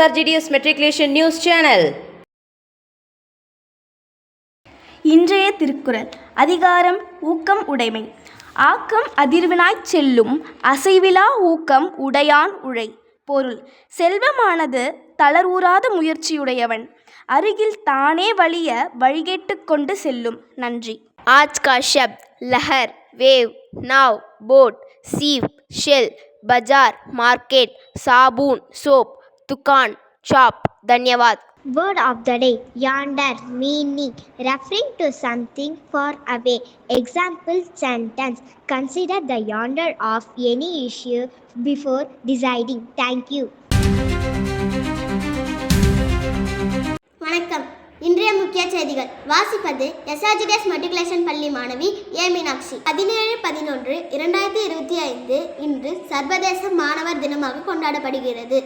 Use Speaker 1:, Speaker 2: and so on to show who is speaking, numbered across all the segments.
Speaker 1: SRGDS Matriculation News Channel.
Speaker 2: இன்றைய திருக்குறள். அதிகாரம் ஊக்கம் உடைமை. ஆக்கம் அதிர்வினாய்ச் செல்லும் அசைவிலா ஊக்கம் உடையான் உழை. பொருள்: செல்வமானது தளர்வுறாத முயற்சியுடையவன் அருகில் தானே வலிய வழிகேட்டு கொண்டு செல்லும். நன்றி.
Speaker 3: आज का शब्द लहर, वेव, नाव, बोट, सीप, शेल, बाजार, मार्केट, साबुन, सोप, दुकान, शॉप. धन्यवाद.
Speaker 4: Word of the day: yonder, meaning referring to something far away. Example sentence: consider the yonder of any issue before deciding. Thank you.
Speaker 5: வணக்கம். இன்றைய முக்கிய செய்திகள் வாசிப்பது SRGDS மெட்ரிகுலேஷன் பள்ளி மாணவி ஏ மீனாட்சி. 17/11/2025 இன்று சர்வதேச மாணவர் தினமாக கொண்டாடப்படுகிறது.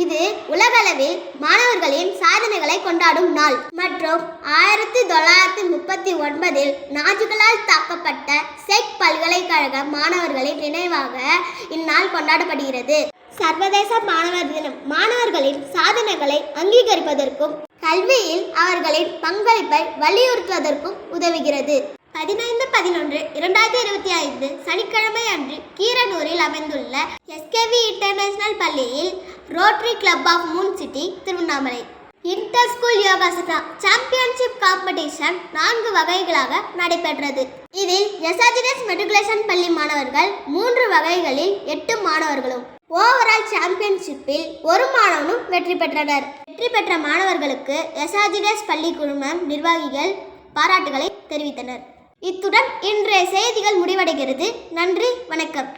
Speaker 5: இது உலகளவில் மாணவர்களின் சாதனைகளை கொண்டாடும் நாள் மற்றும் 1939 நாஜிகளால் தாக்கப்பட்ட செக் பல்கலைக்கழக மாணவர்களின் நினைவாக இந்நாள் கொண்டாடப்படுகிறது. சர்வதேச மாணவர் தினம் மாணவர்களின் சாதனைகளை அங்கீகரிப்பதற்கும் கல்வியில் அவர்களின் பங்களிப்பை வலியுறுத்துவதற்கும் உதவுகிறது. 15/11/2025 சனிக்கிழமை அன்று கீரனூரில் அமைந்துள்ள SKV இன்டர்நேஷனல் பள்ளியில் rotary club of moon city Tiruvannamalai inter school yogasana championship competition 4 வகைகளாக நடைபெற்றது. இதில் SRGDS மெட்ரிகுலேஷன் பள்ளி மாணவர்கள் 3 வகைகளில் 8 மாணவர்களும் ஓவரால் சாம்பியன்ஷிப்பில் 1 மாணவனும் வெற்றி பெற்றனர். வெற்றி பெற்ற மாணவர்களுக்கு SRGDS பள்ளி குழுமம் நிர்வாகிகள் பாராட்டுகளை தெரிவித்தனர். இத்துடன் இன்றைய செய்திகள் முடிவடைகிறது. நன்றி, வணக்கம்.